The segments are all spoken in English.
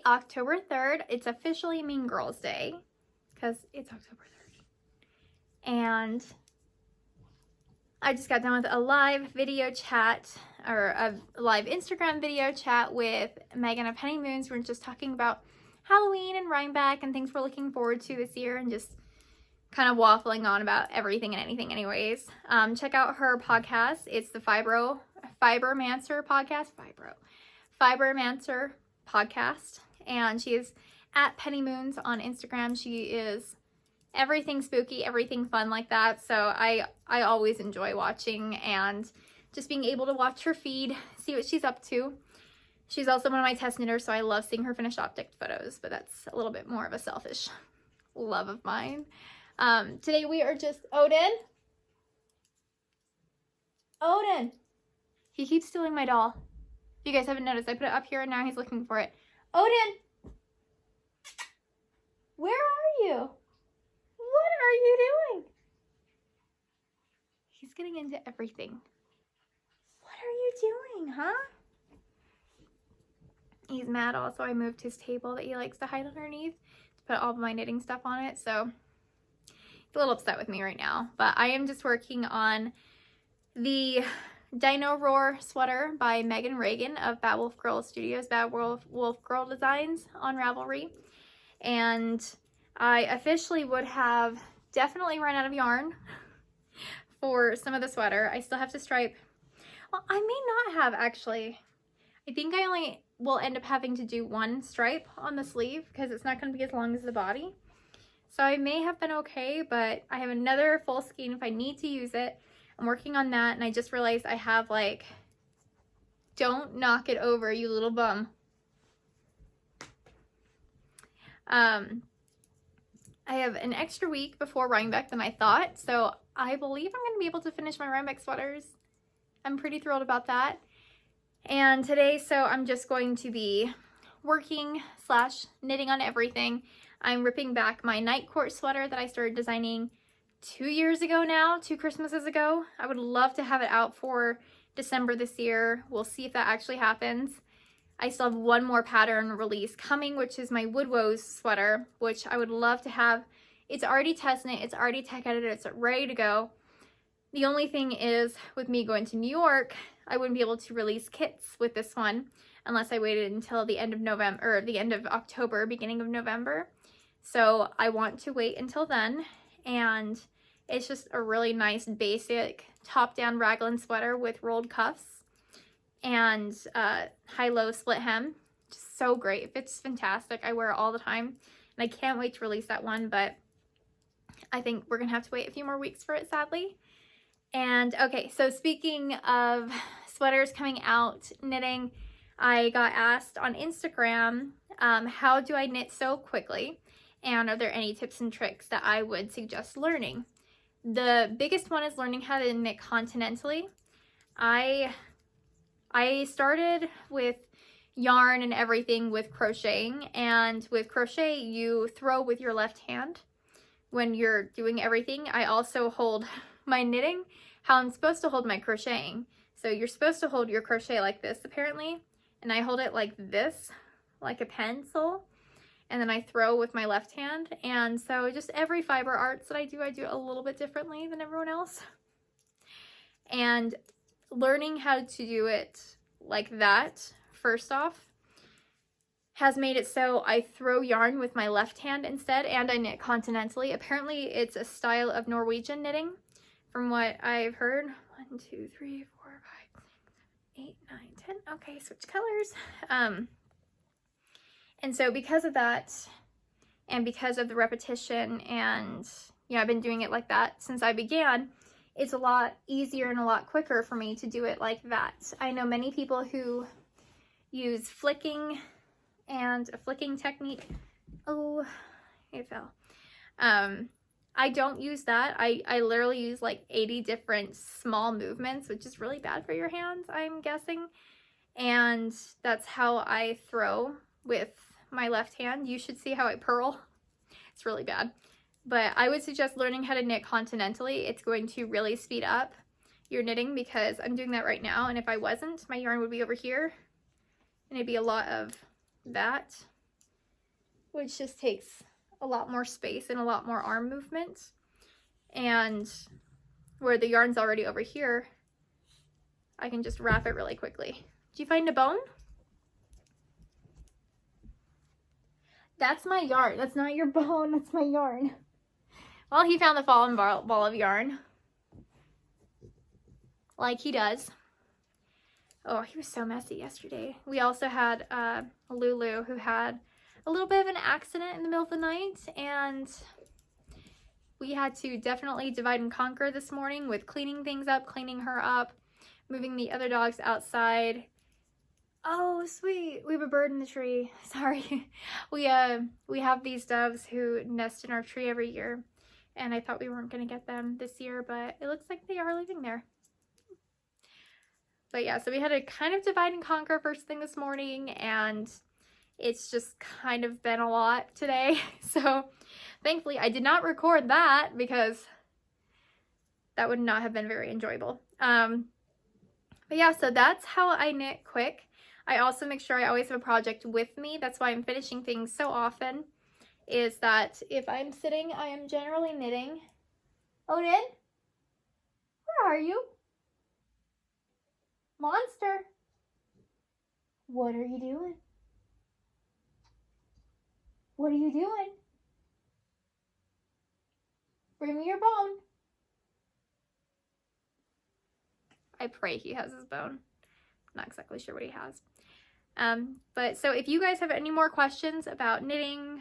October 3rd. It's officially Mean Girls Day because it's October 3rd. And I just got done with a live video chat, or a live Instagram video chat with Megan of Penny Moons. We're just talking about Halloween and Rhinebeck and things we're looking forward to this year, and just kind of waffling on about everything and anything anyways. Check out her podcast. It's the Fibermancer podcast, and she is at Penny Moons on Instagram. She is everything spooky, everything fun like that. So I always enjoy watching and just being able to watch her feed, see what she's up to. She's also one of my test knitters, so I love seeing her finished object photos, but that's a little bit more of a selfish love of mine. Today we are just Odin, he keeps stealing my doll. If you guys haven't noticed, I put it up here and now he's looking for it. Odin, where are you? What are you doing? He's getting into everything. What are you doing, huh? He's mad also. I moved his table that he likes to hide underneath to put all of my knitting stuff on it, so he's a little upset with me right now. But I am just working on the Dino Rawr sweater by Megan Reagan of Bad Wolf Girl Studios, Bad Wolf Girl Designs on Ravelry. And I officially would have definitely run out of yarn for some of the sweater. I still have to stripe. Well, I may not have actually. I think I only will end up having to do one stripe on the sleeve because it's not going to be as long as the body. So I may have been okay, but I have another full skein if I need to use it. I'm working on that, and I just realized I have, like, don't knock it over, you little bum. I have an extra week before Rhinebeck than I thought, so I believe I'm going to be able to finish my Rhinebeck sweaters. I'm pretty thrilled about that. And today, so I'm just going to be working / knitting on everything. I'm ripping back my Night Court sweater that I started designing 2 years ago now, 2 Christmases ago. I would love to have it out for December this year. We'll see if that actually happens. I still have one more pattern release coming, which is my Wood Woes sweater, which I would love to have. It's already test knit, it's already tech edited, it's ready to go. The only thing is, with me going to New York, I wouldn't be able to release kits with this one unless I waited until the end of November, or the end of October, beginning of November. So I want to wait until then, and it's just a really nice basic top-down raglan sweater with rolled cuffs and high-low split hem. Just so great. It fits fantastic. I wear it all the time, and I can't wait to release that one, but I think we're gonna have to wait a few more weeks for it, sadly. And okay, so speaking of sweaters coming out, knitting, I got asked on Instagram, how do I knit so quickly? And are there any tips and tricks that I would suggest learning? The biggest one is learning how to knit continentally. I started with yarn and everything with crocheting, and with crochet you throw with your left hand when you're doing everything. I also hold my knitting how I'm supposed to hold my crocheting. So you're supposed to hold your crochet like this apparently, and I hold it like this, like a pencil, and then I throw with my left hand. And so just every fiber arts that I do it a little bit differently than everyone else. And learning how to do it like that, first off, has made it so I throw yarn with my left hand instead, and I knit continentally. Apparently it's a style of Norwegian knitting, from what I've heard. 1, 2, 3, 4, 5, 6, 8, 9, 10. Okay, switch colors. And so because of that, and because of the repetition, and I've been doing it like that since I began, it's a lot easier and a lot quicker for me to do it like that. I know many people who use flicking and a flicking technique. Oh, it fell. I don't use that. I literally use like 80 different small movements, which is really bad for your hands, I'm guessing. And that's how I throw with my left hand. You should see how I purl. It's really bad. But I would suggest learning how to knit continentally. It's going to really speed up your knitting, because I'm doing that right now, and if I wasn't, my yarn would be over here and it'd be a lot of that. which just takes a lot more space and a lot more arm movement. And where the yarn's already over here, I can just wrap it really quickly. Did you find a bone? That's my yarn. That's not your bone. That's my yarn. Well, he found the fallen ball of yarn. Like he does. Oh, he was so messy yesterday. We also had Lulu, who had a little bit of an accident in the middle of the night, and we had to definitely divide and conquer this morning with cleaning things up, cleaning her up, moving the other dogs outside. Oh, sweet. We have a bird in the tree. Sorry. We have these doves who nest in our tree every year, and I thought we weren't going to get them this year, but it looks like they are living there. But yeah, so we had to kind of divide and conquer first thing this morning, and it's just kind of been a lot today. So thankfully I did not record that because that would not have been very enjoyable. But yeah, so that's how I knit quick. I also make sure I always have a project with me. That's why I'm finishing things so often, is that if I'm sitting, I am generally knitting. Odin? Where are you? Monster? What are you doing? What are you doing? Bring me your bone. I pray he has his bone. Not exactly sure what he has. But so if you guys have any more questions about knitting,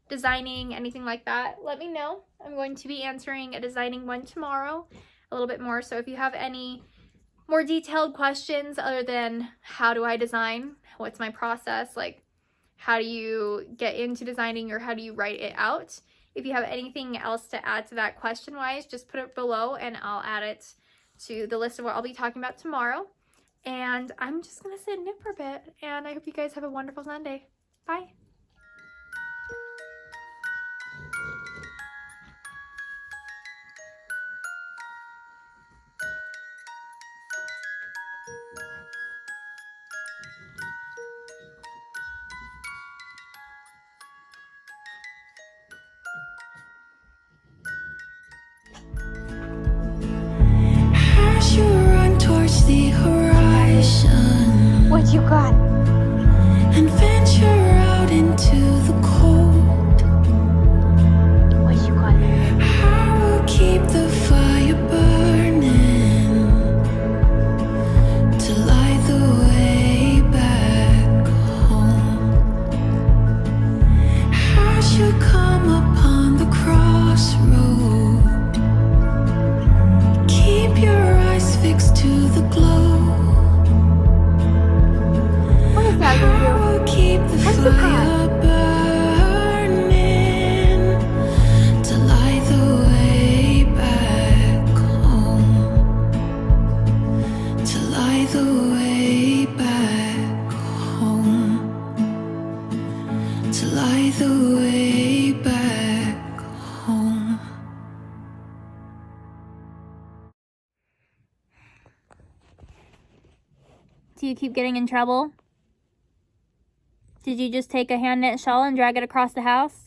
designing, anything like that, let me know. I'm going to be answering a designing one tomorrow, a little bit more. So if you have any more detailed questions other than how do I design, what's my process, like how do you get into designing or how do you write it out, if you have anything else to add to that question wise, just put it below and I'll add it to the list of what I'll be talking about tomorrow. And I'm just gonna sit and knit for a bit, and I hope you guys have a wonderful Sunday. Bye. As you run towards the horizon, What you got? and venture out into the cold, What you got? I will keep the fire burning to light the way back home. As you come upon the crossroad, keep your eyes fixed to the glow. What is that, I Lulu? will keep the What's the fire burning to light the way back home. To light the way back home. To light the way back home. Do you keep getting in trouble? Did you just take a hand knit shawl and drag it across the house?